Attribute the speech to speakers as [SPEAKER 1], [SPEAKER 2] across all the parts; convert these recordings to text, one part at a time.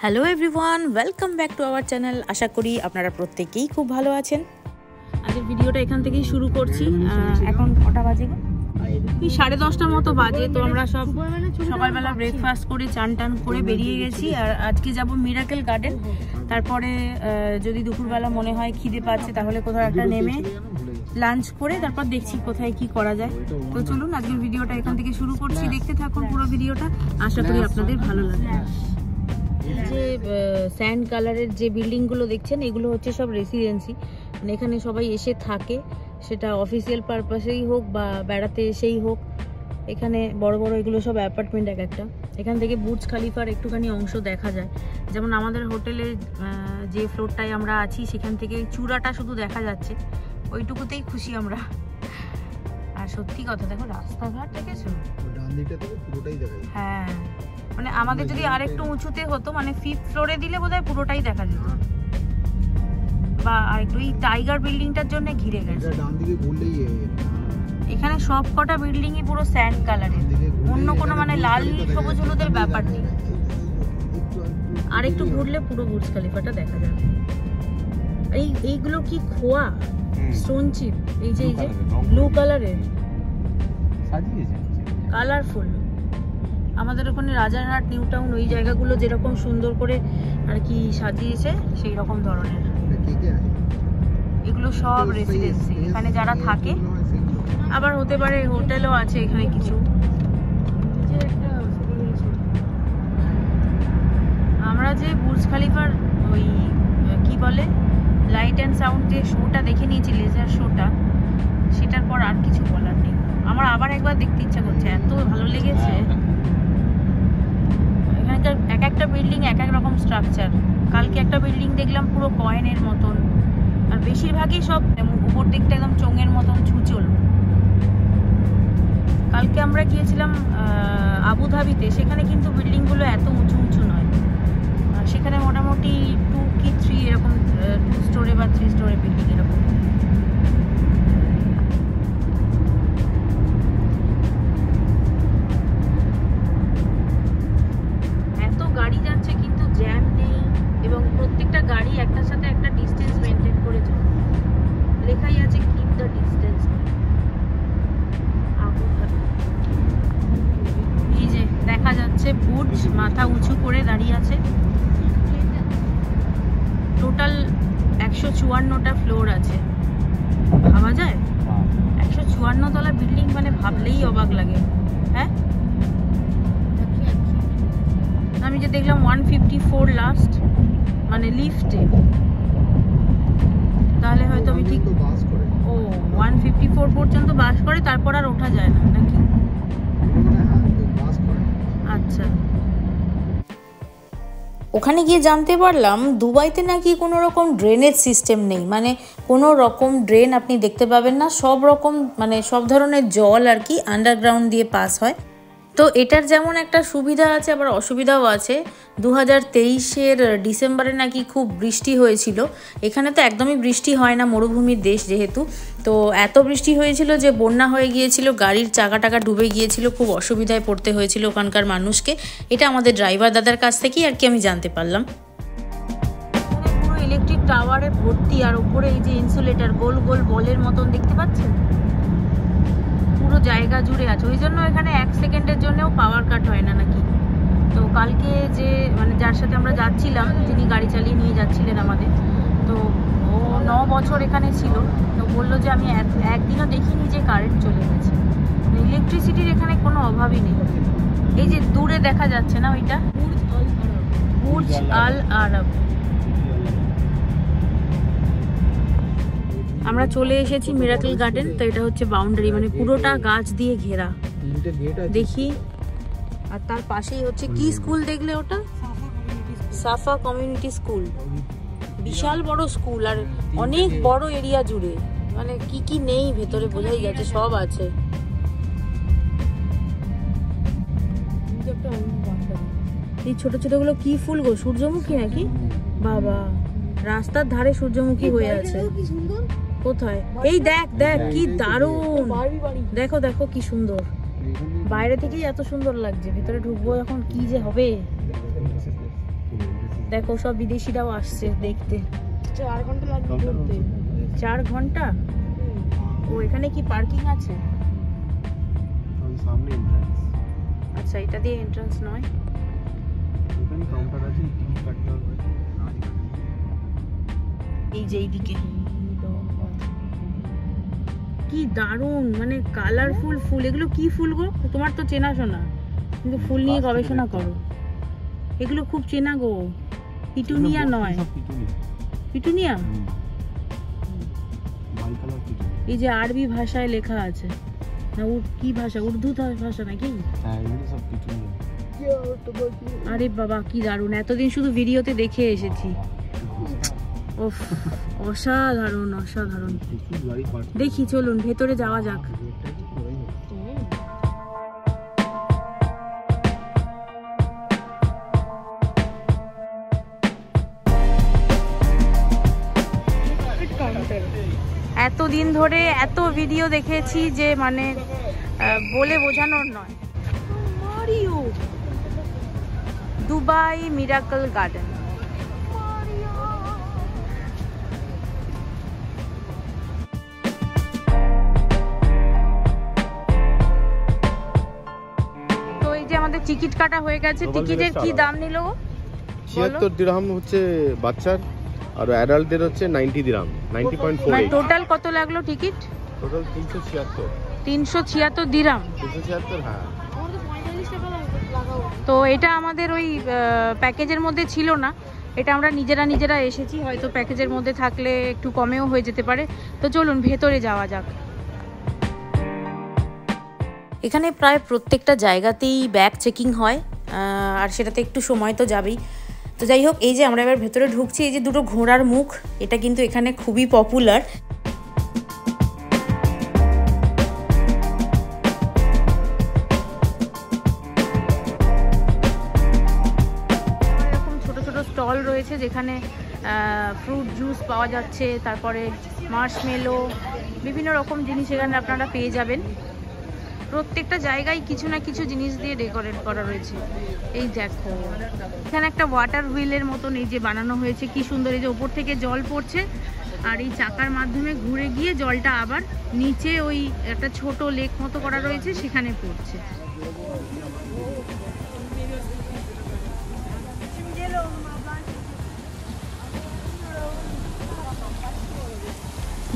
[SPEAKER 1] Hello everyone, welcome back to our channel. আশা করি আপনারা প্রত্যেকেই খুব ভালো আছেন। আজকের ভিডিওটা এখান থেকেই শুরু করছি। এখন কটা বাজে? 10:30টার মতো বাজে। তো আমরা সকালবেলা ব্রেকফাস্ট করে চান টান করে বেরিয়ে গেছি। আর আজকে যাব মিরাকেল গার্ডেন। তারপরে যদি দুপুরবেলা মনে হয় খিদে পাচ্ছে তাহলে কোথাও একটা নেমে লাঞ্চ করে তারপর দেখছি কোথায় কি করা যায়। তো চলুন আজকের ভিডিওটা এখান থেকে শুরু করছি। দেখতে থাকুন পুরো ভিডিওটা, আশা করি আপনাদের ভালো লাগবে। যে স্যান্ড কালারের যে বিল্ডিংগুলো দেখছেন এগুলো হচ্ছে সব রেসিডেন্সি, মানে এখানে সবাই এসে থাকে, সেটা অফিসিয়াল পারপাসেই হোক বা বেড়াতে এসেই হোক। এখানে বড় বড় এগুলো সব অ্যাপার্টমেন্ট এক একটা। এখান থেকে বুর্জ খালিফার একটুখানি অংশ দেখা যায়। যেমন আমাদের হোটেলে যে ফ্লোরটায় আমরা আছি সেখান থেকে চূড়াটা শুধু দেখা যাচ্ছে, ওইটুকুতেই খুশি আমরা। আর সত্যি কথা, দেখো রাস্তাঘাট দেখেছো, হ্যাঁ মানে আমাদের যদি আরেকটু উঁচুতে হতো, মানে 5th ফ্লোরে দিলে বোধহয় পুরোটাই দেখা যেত, বা আরেকটু এই টাইগার বিল্ডিংটার জন্য ঘিরে গেছে। এখানে সব কটা বিল্ডিংই পুরো স্যান্ড কালারের, অন্য কোনো মানে লাল সবুজ হলুদের ব্যাপার নেই। আর একটু ঘুরলে পুরো বুর্জ খলিফাটা দেখা যাবে। এইগুলো কি খোয়া স্টোন চিপ, এই যে ব্লু কালারের কালারফুল। আমাদের ওখানে রাজারহাট, নিউ টাউন, ওই জায়গাগুলো যেরকম সুন্দর করে আর কি সাজিয়েছে সেই রকম ধরনের। এগুলো সব রেসিডেন্সি, এখানে যারা থাকে। আবার হতে পারে হোটেলও আছে এখানে কিছু। আমরা যে বুর্জ খলিফার ওই কি বলে লাইট অ্যান্ড সাউন্ড যে শোটা দেখে নিয়েছি, লেজার শোটা, সেটার পর আর কিছু বলার নেই। আমার আবার একবার দেখতে ইচ্ছা করছে, এত ভালো লেগেছে। এখানকার এক একটা বিল্ডিং এক এক রকম স্ট্রাকচার। কালকে একটা বিল্ডিং দেখলাম পুরো কয়েনের মতন, আর বেশিরভাগই সব উপর দিকটা একদম চোঙের মতন ছুঁচল। কালকে আমরা গিয়েছিলাম আবুধাবিতে, সেখানে কিন্তু বিল্ডিংগুলো এত উঁচু উঁচু নয়। সেখানে মোটামুটি 2 কি 3 এরকম 2 স্টোরে বা 3 স্টোরে বিল্ডিং এরকম। এত গাড়ি যাচ্ছে কিন্তু জ্যাম নেই, এবং প্রত্যেকটা গাড়ি একটার সাথে একটা ডিস্টেন্স মেনটেন করে চলে। লেখাই আছে কিপ দ্য ডিস্টেন্স। এই যে দেখা যাচ্ছে বুর্জ মাথা উঁচু করে দাঁড়িয়ে আছে। টোটাল 154টা ফ্লোর আছে। ভাবা যায় 154 তলা বিল্ডিং, মানে ভাবলেই অবাক লাগে। হ্যাঁ, আমি যে দেখলাম 154 লাস্ট, মানে লিফটে, তাহলে হয়তো আমি ঠিক। ও 154 পর্যন্ত বাস করে, তারপর আর ওঠা যায় না নাকি? আচ্ছা, ওখানে গিয়ে জানতে পারলাম দুবাইতে নাকি কোনো রকম ড্রেনেজ সিস্টেম নেই, মানে কোনো রকম ড্রেন আপনি দেখতে পাবেন না। সব রকম মানে সব ধরনের জল আর কি আন্ডারগ্রাউন্ড দিয়ে পাস হয়। তো এটার যেমন একটা সুবিধা আছে, আবার অসুবিধাও আছে। 2023-এর ডিসেম্বরে নাকি খুব বৃষ্টি হয়েছিল। এখানে তো একদমই বৃষ্টি হয় না, মরুভূমির দেশ যেহেতু। তো এত বৃষ্টি হয়েছিল যে বন্যা হয়ে গিয়েছিল, গাড়ির চাকা টাকা ডুবে গিয়েছিল, খুব অসুবিধায় পড়তে হয়েছিল ওখানকার মানুষকে। এটা আমাদের ড্রাইভার দাদার কাছ থেকেই আর কি আমি জানতে পারলাম। পুরো ইলেকট্রিক টাওয়ারে ভর্তি, আর উপরে এই যে ইনসুলেটর গোল গোল বলের মতন দেখতে পাচ্ছেন, পুরো জায়গা জুড়ে আছে। ওই জন্য এখানে 1 সেকেন্ডের জন্যও পাওয়ার কাট হয় না নাকি। তো কালকে যে মানে যার সাথে আমরা যাচ্ছিলাম, যিনি গাড়ি চালিয়ে নিয়ে যাচ্ছিলেন আমাদের, তো ও 9 বছর এখানে ছিল। তো বললো যে আমি একদিনও দেখিনি যে কারেন্ট চলে গেছে। ইলেকট্রিসিটির এখানে কোনো অভাবই নেই। এই যে দূরে দেখা যাচ্ছে না, ওইটা বুর্জ আল আরব। আমরা চলে এসেছি মিরাকেল গার্ডেন। তো এটা হচ্ছে বাউন্ডারি, মানে পুরোটা গাছ দিয়ে ঘেরা। দেখি, আর তার পাশেই হচ্ছে কি স্কুল দেখলে ওটা? সাফা কমিউনিটি স্কুল। বিশাল বড় স্কুল, আর অনেক বড় এরিয়া জুড়ে, মানে কি কি নেই ভেতরে বোঝাই যাচ্ছে, সব আছে। এই ছোট ছোট গুলো কি ফুল গো? সূর্যমুখী নাকি? বাবা, রাস্তার ধারে সূর্যমুখী হয়ে আছে। কোথায়? এই দেখ দেখ কি দারুণ, দেখো দেখো কি সুন্দর। বাইরে থেকেই এত সুন্দর লাগছে, ভিতরে ঢুকবো এখন কি যে হবে। দেখো সব বিদেশিরাও আসছে দেখতে।
[SPEAKER 2] 4 ঘন্টা লাগবে ঘুরতে।
[SPEAKER 1] 4 ঘন্টা? ও এখানে কি পার্কিং আছে?
[SPEAKER 3] সামনে এন্ট্রান্স।
[SPEAKER 1] আচ্ছা এটা দিয়ে এন্ট্রান্স নয়,
[SPEAKER 3] এখানে কাউন্টার আছে, টিকিট কাটতে হবে।
[SPEAKER 1] এই যে এইদিকে কি দারুণ, মানে কালারফুল ফুল। এগুলো কি ফুল গো? তোমার তো চেনা শোনা, কিন্তু ফুল নিয়ে গবেষণা করো। এগুলো খুব চেনা গো, পিটুনিয়া নয়? পিটুনিয়া? এই যে আরবি ভাষায় লেখা আছে না, কি ভাষা, উর্দু ভাষা নাকি? আরে বাবা কি দারুণ, এতদিন শুধু ভিডিওতে দেখে এসেছি। ওফ অসাধারণ অসাধারণ। দেখি চলুন ভেতরে যাওয়া যাক। এতদিন ধরে এত ভিডিও দেখেছি যে মানে বলে বোঝানোর নয়। Dubai miracle garden. তো এই যে আমাদের টিকিট কাটা হয়ে গেছে। টিকিটের কি দাম নিল?
[SPEAKER 3] 76 দিরহাম হচ্ছে বাচ্চার, আর অ্যাডাল্টদের হচ্ছে 90 দিরহাম, 90.48।
[SPEAKER 1] মানে টোটাল কত লাগলো টিকিট?
[SPEAKER 3] টোটাল 376।
[SPEAKER 1] 376 দিরহাম।
[SPEAKER 3] 376, হ্যাঁ।
[SPEAKER 1] তো এটা আমাদের ওই প্যাকেজের মধ্যে ছিল না, এটা আমরা নিজেরা এসেছি। হয়তো প্যাকেজের মধ্যে থাকলে একটু কমেও হয়ে যেতে পারে। তো চলুন ভেতরে যাওয়া যাক। এখানে প্রায় প্রত্যেকটা জায়গাতেই ব্যাগ চেকিং হয়, আর সেটাতে একটু সময় তো যাবেই। তো যাই হোক, এই যে আমরা এবার ভেতরে ঢুকছি, এই যে দুটো ঘোড়ার মুখ, এটা কিন্তু এখানে খুবই পপুলার। এরকম ছোট ছোট স্টল রয়েছে যেখানে ফ্রুট জুস পাওয়া যাচ্ছে, তারপরে মার্শমেলো, বিভিন্ন রকম জিনিস এখানে আপনারা পেয়ে যাবেন। প্রত্যেকটা জায়গায় কিছু না কিছু জিনিস দিয়ে ডেকোরেট করা রয়েছে। এই দেখো এখানে একটা ওয়াটার হুইলের মতন এই যে বানানো হয়েছে, কি সুন্দর। এই যে ওপর থেকে জল পড়ছে আর এই চাকার মাধ্যমে ঘুরে গিয়ে জলটা আবার নিচে ওই একটা ছোট লেক মতো করা রয়েছে সেখানে পড়ছে।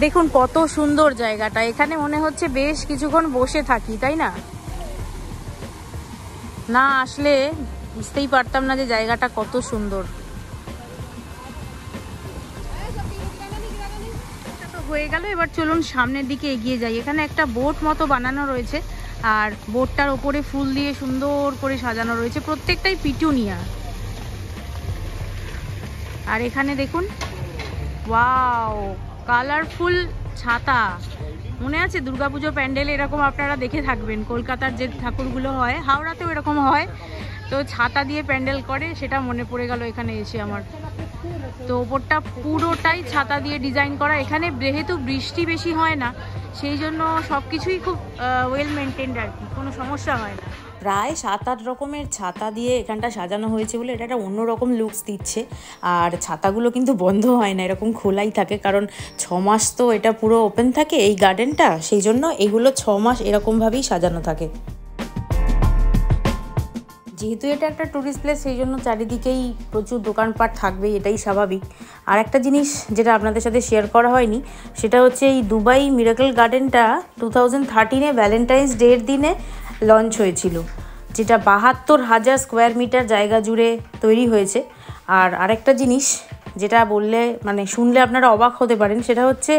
[SPEAKER 1] দেখুন কত সুন্দর জায়গাটা, এখানে মনে হচ্ছে বেশ কিছুক্ষণ বসে থাকি, তাই না? না আসলে বুঝতেই পারতাম না যে জায়গাটা কত সুন্দর। হয়ে গেল, এবার চলুন সামনের দিকে এগিয়ে যাই। এখানে একটা বোট মতো বানানো রয়েছে, আর বোটটার ওপরে ফুল দিয়ে সুন্দর করে সাজানো রয়েছে, প্রত্যেকটাই পিটুনিয়া। আর এখানে দেখুন ওয়াও, কালারফুল ছাতা। মনে আছে দুর্গাপুজো প্যান্ডেল এরকম আপনারা দেখে থাকবেন, কলকাতার যে ঠাকুরগুলো হয়, হাওড়াতেও এরকম হয়, তো ছাতা দিয়ে প্যান্ডেল করে, সেটা মনে পড়ে গেল এখানে এসে আমার। তো ওপরটা পুরোটাই ছাতা দিয়ে ডিজাইন করা। এখানে যেহেতু বৃষ্টি বেশি হয় না, সেই জন্য সব কিছুই খুব ওয়েল মেনটেন্ড আর কি, কোনো সমস্যা হয় না। প্রায় 7-8 রকমের ছাতা দিয়ে এখানটা সাজানো হয়েছে বলে এটা একটা অন্যরকম লুকস দিচ্ছে। আর ছাতাগুলো কিন্তু বন্ধ হয় না, এরকম খোলাই থাকে, কারণ 6 মাস তো এটা পুরো ওপেন থাকে এই গার্ডেনটা, সেই জন্য এগুলো 6 মাস এরকমভাবেই সাজানো থাকে। যেহেতু এটা একটা ট্যুরিস্ট প্লেস, সেই জন্য চারিদিকেই প্রচুর দোকানপাট থাকবে, এটাই স্বাভাবিক। আর একটা জিনিস যেটা আপনাদের সাথে শেয়ার করা হয়নি, সেটা হচ্ছে এই দুবাই মিরাকল গার্ডেনটা 2013-এ ভ্যালেন্টাইন্স ডের দিনে লঞ্চ হয়েছিল, যেটা 72,000 স্কোয়ার মিটার জায়গা জুড়ে তৈরি হয়েছে। আর আরেকটা জিনিস যেটা বললে মানে শুনলে আপনারা অবাক হতে পারেন, সেটা হচ্ছে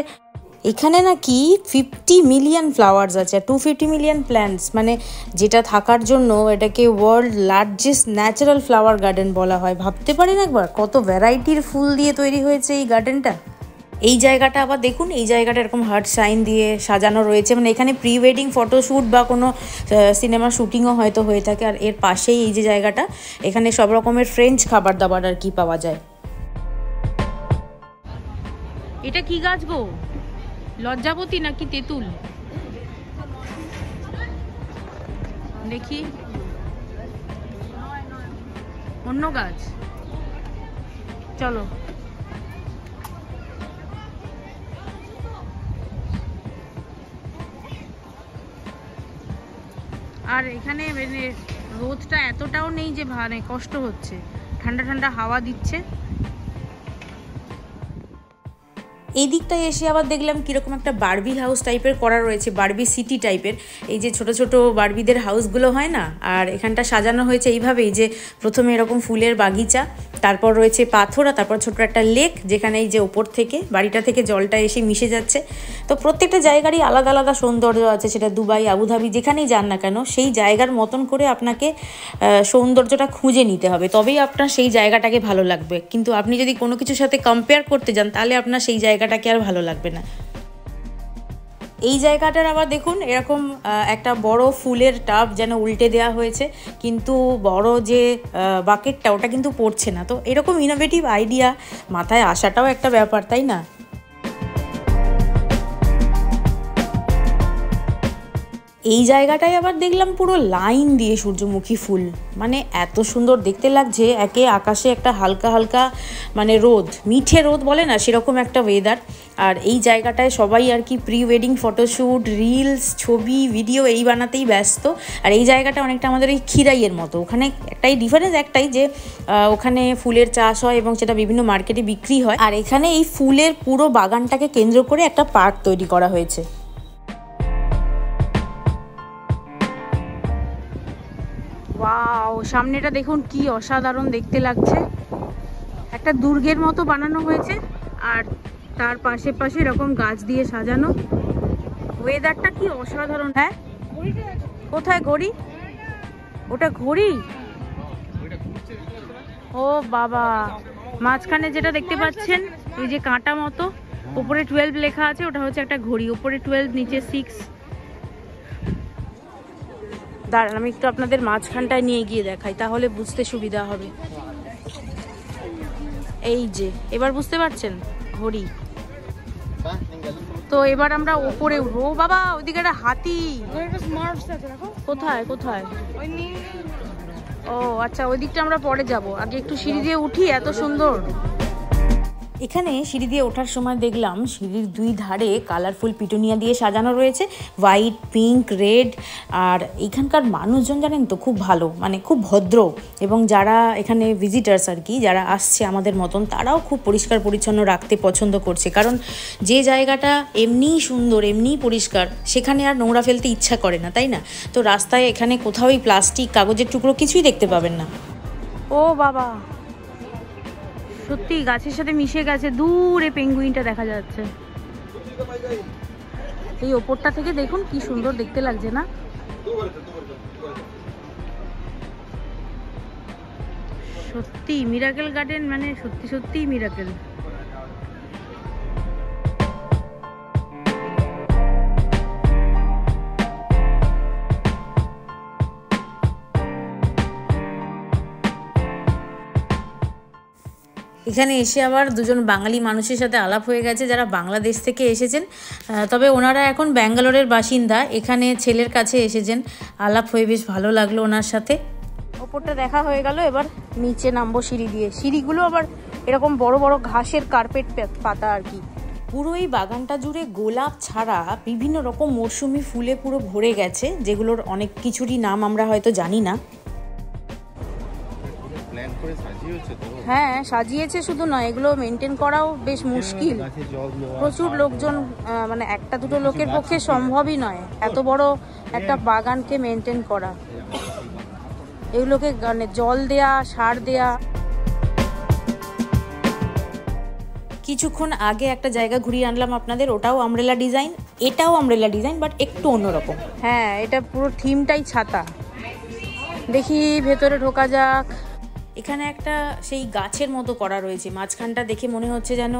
[SPEAKER 1] এখানে নাকি 50 মিলিয়ন ফ্লাওয়ার্স আছে, 250 মিলিয়ন প্ল্যান্টস, মানে যেটা থাকার জন্য এটাকে world largest natural flower garden বলা হয়। ভাবতে পারেন একবার কত ভ্যারাইটির ফুল দিয়ে তৈরি হয়েছে এই গার্ডেনটা। এই জায়গাটা আবার দেখুন, এই জায়গাটা এরকম হার্ট সাইন দিয়ে সাজানো রয়েছে, মানে এখানে প্রি ওয়েডিং ফটোশ্যুট বা কোনো সিনেমা শুটিংও হয়তো হয়ে থাকে। আর এর পাশেই এই যে জায়গাটা, এখানে সব রকমের ফ্রেঞ্চ খাবার দাবার আর কি পাওয়া যায়। এটা কি গাছ গো? লজ্জাবতী নাকি তেঁতুল? দেখি, অন্য গাছ। চলো। আর এখানে মানে রোদটা এতটাও নেই যে মানে কষ্ট হচ্ছে, ঠান্ডা ঠান্ডা হাওয়া দিচ্ছে। এই দিকটায় এসে আবার দেখলাম কীরকম একটা বারবি হাউস টাইপের করা রয়েছে, বারবি সিটি টাইপের। এই যে ছোট ছোট বারবিদের হাউসগুলো হয় না, আর এখানটা সাজানো হয়েছে এইভাবেই যে প্রথমে এরকম ফুলের বাগিচা, তারপর রয়েছে পাথর, আর তারপর ছোট একটা লেক, যেখানে এই যে ওপর থেকে বাড়িটা থেকে জলটা এসে মিশে যাচ্ছে। তো প্রত্যেকটা জায়গারই আলাদা আলাদা সৌন্দর্য আছে, সেটা দুবাই, আবুধাবি যেখানেই যান না কেন, সেই জায়গার মতন করে আপনাকে সৌন্দর্যটা খুঁজে নিতে হবে, তবেই আপনার সেই জায়গাটাকে ভালো লাগবে। কিন্তু আপনি যদি কোনো কিছুর সাথে কম্পেয়ার করতে যান, তাহলে আপনার সেই জায়গাটাকে আর ভালো লাগবে না। এই জায়গাটার আবার দেখুন এরকম একটা বড় ফুলের টাব যেন উল্টে দেওয়া হয়েছে, কিন্তু বড় যে বাকেটটা ওটা কিন্তু পড়ছে না। তো এরকম ইনোভেটিভ আইডিয়া মাথায় আসাটাও একটা ব্যাপার, তাই না? এই জায়গাটায় আবার দেখলাম পুরো লাইন দিয়ে সূর্যমুখী ফুল, মানে এত সুন্দর দেখতে লাগছে। একে আকাশে একটা হালকা হালকা মানে রোদ, মিঠে রোদ বলে না, সেরকম একটা ওয়েদার। আর এই জায়গাটায় সবাই আর কি প্রি ওয়েডিং ফটোশ্যুট, রিলস, ছবি, ভিডিও এই বানাতেই ব্যস্ত। আর এই জায়গাটা অনেকটা আমাদের এই খিরাইয়ের মতো। ওখানে একটাই ডিফারেন্স, একটাই যে ওখানে ফুলের চাষ হয় এবং সেটা বিভিন্ন মার্কেটে বিক্রি হয়। আর এখানে এই ফুলের পুরো বাগানটাকে কেন্দ্র করে একটা পার্ক তৈরি করা হয়েছে। ওয়াও, সামনেটা দেখুন কি অসাধারণ দেখতে লাগছে, একটা দুর্গের মতো বানানো হয়েছে, আর তার পাশে পাশে এরকম গাছ দিয়ে সাজানো। ওয়েদারটা কি অসাধারণ। হ্যাঁ, কোথায় ঘড়ি? ওটা ঘড়ি? ও বাবা, মাঝখানে যেটা দেখতে পাচ্ছেন এই যে কাঁটা মতো, উপরে 12 লেখা আছে, ওটা হচ্ছে একটা ঘড়ি। উপরে 12, নিচে 6। দাঁড়ান, আমি একটু আপনাদের মাঝখানটায় নিয়ে গিয়ে দেখাই, তাহলে বুঝতে সুবিধা হবে। এই যে এবার বুঝতে পারছেন, ঘড়ি। তো এবার আমরা উপরে উঠবো। ও বাবা, ওইদিকে একটা হাতি। কোথায় কোথায়? ও আচ্ছা, ওই দিকটা আমরা পরে যাব, আগে একটু সিঁড়ি দিয়ে উঠি। এত সুন্দর। এখানে সিঁড়ি দিয়ে ওঠার সময় দেখলাম সিঁড়ির দুই ধারে কালারফুল পিটুনিয়া দিয়ে সাজানো রয়েছে, হোয়াইট, পিঙ্ক, রেড। আর এখানকার মানুষজন জানেন তো খুব ভালো, মানে খুব ভদ্র, এবং যারা এখানে ভিজিটার্স আর কি, যারা আসছে আমাদের মতন, তারাও খুব পরিষ্কার পরিচ্ছন্ন রাখতে পছন্দ করছে। কারণ যে জায়গাটা এমনিই সুন্দর, এমনিই পরিষ্কার, সেখানে আর নোংরা ফেলতে ইচ্ছা করে না, তাই না? তো রাস্তায় এখানে কোথাওই প্লাস্টিক, কাগজের টুকরো কিছুই দেখতে পাবেন না। ও বাবা, সত্যি গাছের সাথে মিশে গেছে, দূরে পেঙ্গুইনটা দেখা যাচ্ছে। এই ওপরটা থেকে দেখুন কি সুন্দর দেখতে লাগছে না? সত্যি মিরাকেল গার্ডেন, মানে সত্যি সত্যি মিরাকেল। এখানে এসে আবার দুজন বাঙালি মানুষের সাথে আলাপ হয়ে গেছে, যারা বাংলাদেশ থেকে এসেছেন, তবে ওনারা এখন ব্যাঙ্গালোরের বাসিন্দা। এখানে ছেলের কাছে এসেছেন, আলাপ হয়ে বেশ ভালো লাগলো ওনার সাথে। ওপরটা দেখা হয়ে গেল, এবার নিচে নামবো সিঁড়ি দিয়ে। সিঁড়িগুলো আবার এরকম বড় বড় ঘাসের কার্পেট পাতা আর কি। পুরো এই বাগানটা জুড়ে গোলাপ ছাড়া বিভিন্ন রকম মরশুমি ফুলে পুরো ভরে গেছে, যেগুলোর অনেক কিছুরই নাম আমরা হয়তো জানি না। হ্যাঁ, সাজিয়েছে শুধু নয়, এগুলো মেনটেন করাও বেশ মুশকিল। প্রচুর লোকজন, মানে একটা দুটো লোকের পক্ষে সম্ভবই নয় এত বড় একটা বাগানকে মেনটেন করা। এগুলোকে মানে জল দেয়া, সার দেয়া। কিছুক্ষণ আগে একটা জায়গা ঘুরিয়ে আনলাম আপনাদের, ওটাও আমব্রেলা ডিজাইন, এটাও আমব্রেলা ডিজাইন, বাট একটু অন্যরকম। হ্যাঁ, এটা পুরো থিমটাই ছাতা। দেখি ভেতরে ঢোকা যাক। এখানে একটা সেই গাছের মতো করা রয়েছে, মাঝখানটা দেখে মনে হচ্ছে যেন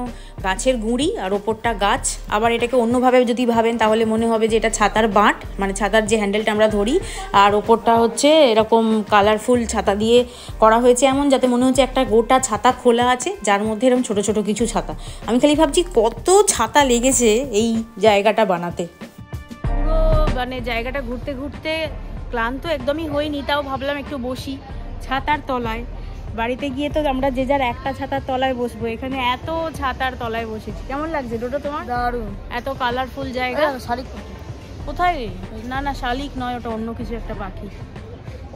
[SPEAKER 1] গাছের গুঁড়ি, আর ওপরটা গাছ। আবার এটাকে অন্যভাবে যদি ভাবেন তাহলে মনে হবে যে এটা ছাতার বাঁট, মানে ছাতার যে হ্যান্ডেলটা আমরা ধরি, আর ওপরটা হচ্ছে এরকম কালারফুল ছাতা দিয়ে করা হয়েছে, এমন যাতে মনে হচ্ছে একটা গোটা ছাতা খোলা আছে, যার মধ্যে এরকম ছোট ছোট কিছু ছাতা। আমি খালি ভাবছি কত ছাতা লেগেছে এই জায়গাটা বানাতে। পুরো মানে জায়গাটা ঘুরতে ঘুরতে ক্লান্ত একদমই হইনি, তাও ভাবলাম একটু বসি ছাতার তলায়। বাড়িতে গিয়ে তো আমরা যে যার একটা ছাতার তলায় বসবো, এখানে এত ছাতার তলায় বসেছি। কেমন লাগছে ডোডো তোমার?
[SPEAKER 2] দারুণ।
[SPEAKER 1] এত কালারফুল জায়গা।
[SPEAKER 2] শালিক
[SPEAKER 1] কোথায়? না না, শালিক নয়, ওটা অন্য কিছু একটা পাখি।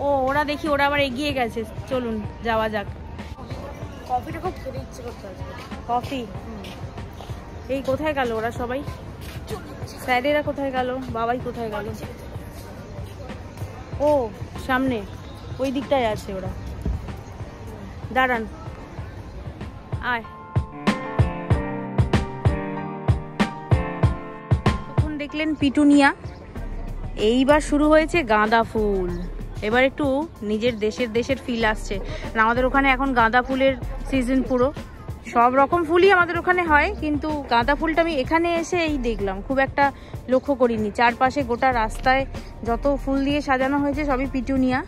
[SPEAKER 1] ও ওরা দেখি ওরা আবার এগিয়ে গেছে, চলুন যাওয়া যাক।
[SPEAKER 2] কফিটা খুব খেতে ইচ্ছে করতে আছে।
[SPEAKER 1] কফি? এই কোথায় গেল ওরা সবাই? স্যারেরা কোথায় গেল? বাবাই কোথায় গেল? ও সামনে ওই দিকটায় আছে ওরা। দাঁড়ান, আয়। তখন দেখলেন পিটুনিয়া, এইবার শুরু হয়েছে গাঁদা ফুল। এবার একটু নিজের দেশের ফিল আসছে। আর আমাদের ওখানে এখন গাঁদা ফুলের সিজন পুরো, সব রকম ফুলই আমাদের ওখানে হয়, কিন্তু গাঁদা ফুলটা আমি এখানে এসে এই দেখলাম, খুব একটা লক্ষ্য করিনি। চারপাশে গোটা রাস্তায় যত ফুল দিয়ে সাজানো হয়েছে সবই পিটুনিয়া,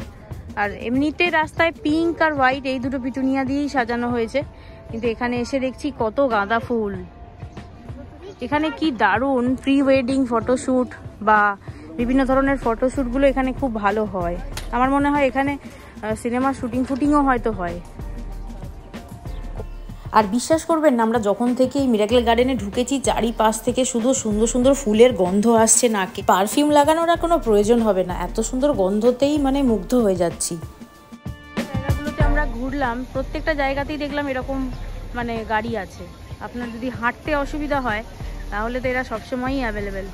[SPEAKER 1] আর এমনিতে রাস্তায় পিঙ্ক আর হোয়াইট এই দুটো পিটুনিয়া দিয়েই সাজানো হয়েছে, কিন্তু এখানে এসে দেখছি কত গাঁদা ফুল। এখানে কি দারুণ প্রি ওয়েডিং ফটোশ্যুট বা বিভিন্ন ধরনের ফটোশ্যুটগুলো এখানে খুব ভালো হয়। আমার মনে হয় এখানে সিনেমার শুটিংও হয়তো হয়। আর বিশ্বাস করবেন না, আমরা যখন থেকে এই মিরাকেল গার্ডেনে ঢুকেছি চারিপাশ থেকে শুধু সুন্দর সুন্দর ফুলের গন্ধ আসছে নাকে। পারফিউম লাগানোর আর কোনো প্রয়োজন হবে না, এত সুন্দর গন্ধতেই মানে মুগ্ধ হয়ে যাচ্ছি। জায়গাগুলোতে আমরা ঘুরলাম, প্রত্যেকটা জায়গাতেই দেখলাম এরকম মানে গাড়ি আছে। আপনার যদি হাঁটতে অসুবিধা হয় তাহলে তো এরা সবসময়ই অ্যাভেলেবেল।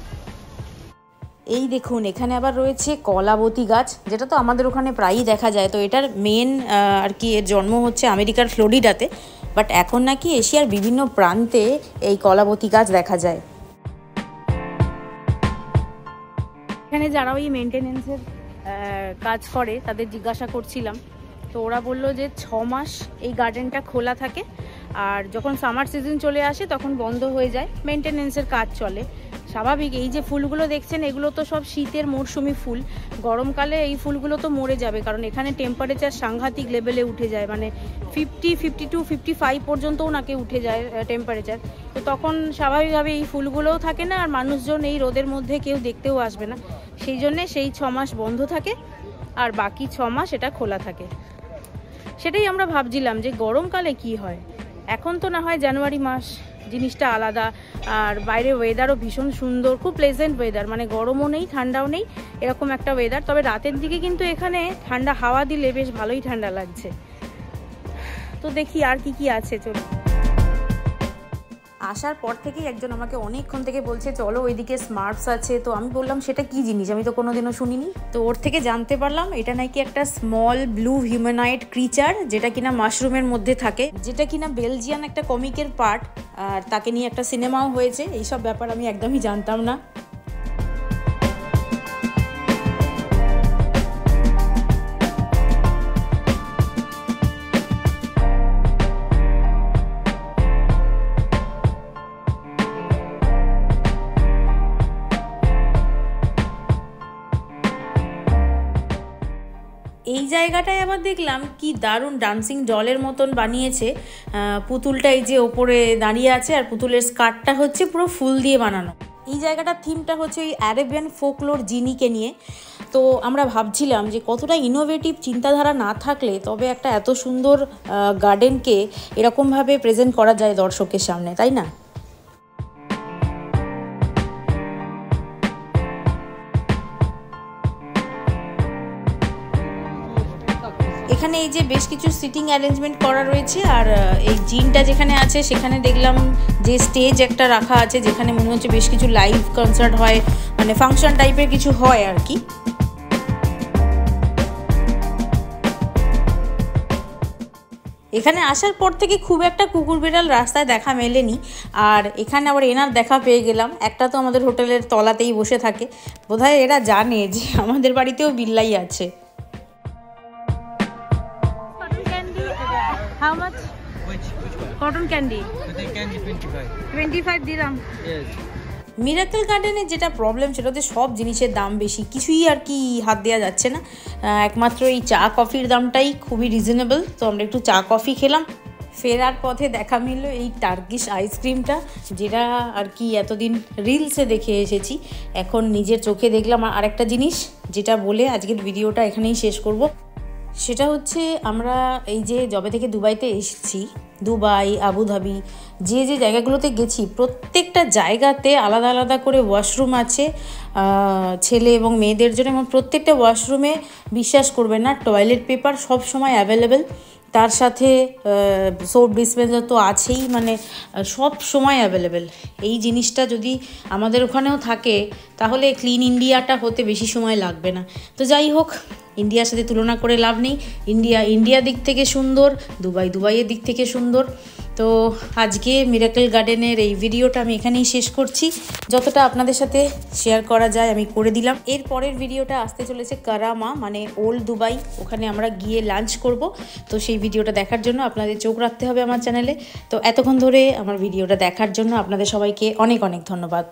[SPEAKER 1] এই দেখুন, এখানে আবার রয়েছে কলাবতী গাছ, যেটা তো আমাদের ওখানে প্রায়ই দেখা যায়। তো এটার মেন আর কি এর জন্ম হচ্ছে আমেরিকার ফ্লোরিডাতে, বাট এখন নাকি এশিয়ার বিভিন্ন প্রান্তে এই কলাবতী গাছ দেখা যায়। এখানে যারা ওই মেনটেনেন্সের কাজ করে তাদের জিজ্ঞাসা করছিলাম, তো ওরা বললো যে 6 মাস এই গার্ডেনটা খোলা থাকে, আর যখন সামার সিজন চলে আসে তখন বন্ধ হয়ে যায়, মেনটেনেন্সের কাজ চলে। স্বাভাবিক, এই যে ফুলগুলো দেখছেন এগুলো তো সব শীতের মরশুমি ফুল, গরমকালে এই ফুলগুলো তো মরে যাবে, কারণ এখানে টেম্পারেচার সাংঘাতিক লেভেলে উঠে যায়, মানে 50, 52, 55 পর্যন্তও নাকি উঠে যায় টেম্পারেচার। তো তখন স্বাভাবিকভাবে এই ফুলগুলোও থাকে না, আর মানুষজন এই রোদের মধ্যে কেউ দেখতেও আসবে না, সেই জন্যে সেই 6 মাস বন্ধ থাকে আর বাকি 6 মাস এটা খোলা থাকে। সেটাই আমরা ভাবছিলাম যে গরমকালে কি হয়। এখন তো না হয় জানুয়ারি মাস, জিনিসটা আলাদা, আর বাইরে ওয়েদারও ভীষণ সুন্দর, খুব প্লেজেন্ট ওয়েদার, মানে গরমও নেই ঠান্ডাও নেই, এরকম একটা ওয়েদার। তবে রাতের দিকে কিন্তু এখানে ঠান্ডা হাওয়া দিলে বেশ ভালোই ঠান্ডা লাগছে। তো দেখি আর কি আছে। চলো, আসার পর থেকেই একজন আমাকে অনেকক্ষণ থেকে বলছে চলো ওইদিকে স্মার্টস আছে। তো আমি বললাম সেটা কি জিনিস, আমি তো কোনোদিনও শুনিনি। তো ওর থেকে জানতে পারলাম এটা নাকি একটা স্মল ব্লু হিউম্যানয়েড ক্রিচার, যেটা কিনা মাশরুমের মধ্যে থাকে, যেটা কিনা বেলজিয়ান একটা কমিকের পার্ট, আর তাকে নিয়ে একটা সিনেমাও হয়েছে। এইসব ব্যাপার আমি একদমই জানতাম না। এই জায়গাটায় আবার দেখলাম কি দারুণ ডান্সিং ডলের মতন বানিয়েছে। পুতুলটা এই যে ওপরে দাঁড়িয়ে আছে, আর পুতুলের স্কার্টটা হচ্ছে পুরো ফুল দিয়ে বানানো। এই জায়গাটার থিমটা হচ্ছে ওই অ্যারাবিয়ান ফোকলোর জিনিকে নিয়ে। তো আমরা ভাবছিলাম যে কতটা ইনোভেটিভ চিন্তাধারা না থাকলে তবে একটা এত সুন্দর গার্ডেনকে এরকমভাবে প্রেজেন্ট করা যায় দর্শকের সামনে, তাই না? এখানে এই যে বেশ কিছু সিটিং অ্যারেঞ্জমেন্ট করা রয়েছে, আর এই জিনটা যেখানে আছে সেখানে দেখলাম যে স্টেজ একটা রাখা আছে, যেখানে মনে হচ্ছে বেশ কিছু লাইভ কনসার্ট হয়, মানে ফাংশন টাইপের কিছু হয় আর কি। এখানে আসার পর থেকে খুব একটা কুকুর বিড়াল রাস্তায় দেখা মেলেনি, আর এখানে আবার এনার দেখা পেয়ে গেলাম। একটা তো আমাদের হোটেলের তলাতেই বসে থাকে, বোধহয় এরা জানে যে আমাদের বাড়িতেও বিল্লাই আছে। How much?
[SPEAKER 4] Which
[SPEAKER 1] Cotton candy?
[SPEAKER 4] cotton candy 25.
[SPEAKER 1] 25 dirham.
[SPEAKER 4] Yes.
[SPEAKER 1] Miracle গার্ডেনের যেটা প্রবলেম সেটা হচ্ছে সব জিনিসের দাম বেশি, কিছুই আর কি হাত দেওয়া যাচ্ছে না। একমাত্র এই চা কফির দামটাই খুবই রিজনেবল। তো আমরা একটু চা কফি খেলাম, ফেরার পথে দেখা মিলল এই টার্কিশ আইসক্রিমটা, যেটা আর কি এতদিন রিলসে দেখে এসেছি, এখন নিজের চোখে দেখলাম। আর একটা জিনিস যেটা বলে আজকের ভিডিওটা এখানেই শেষ করব, সেটা হচ্ছে আমরা এই যে যবে থেকে দুবাইতে এসেছি, দুবাই, আবুধাবি, যে যে জায়গাগুলোতে গেছি প্রত্যেকটা জায়গাতে আলাদা আলাদা করে ওয়াশরুম আছে ছেলে এবং মেয়েদের জন্য, এবং প্রত্যেকটা ওয়াশরুমে বিশ্বাস করবেন না টয়লেট পেপার সব সময় অ্যাভেলেবেল, তার সাথে সোপ ডিসপেন্সার তো আছেই, মানে সব সময় অ্যাভেলেবেল। এই জিনিসটা যদি আমাদের ওখানেও থাকে তাহলে ক্লিন ইন্ডিয়াটা হতে বেশি সময় লাগবে না। তো যাই হোক, ইন্ডিয়ার সাথে তুলনা করে লাভ নেই। ইন্ডিয়া দিক থেকে সুন্দর, দুবাইয়ের দিক থেকে সুন্দর। তো আজকে মিরাকেল গার্ডেনের এই ভিডিওটা আমি এখানেই শেষ করছি। যতটা আপনাদের সাথে শেয়ার করা যায় আমি করে দিলাম। এর পরের ভিডিওটা আসতে চলেছে কারামা, মানে ওল্ড দুবাই, ওখানে আমরা গিয়ে লাঞ্চ করব। তো সেই ভিডিওটা দেখার জন্য আপনাদের চোখ রাখতে হবে আমার চ্যানেলে। তো এতক্ষণ ধরে আমার ভিডিওটা দেখার জন্য আপনাদের সবাইকে অনেক অনেক ধন্যবাদ।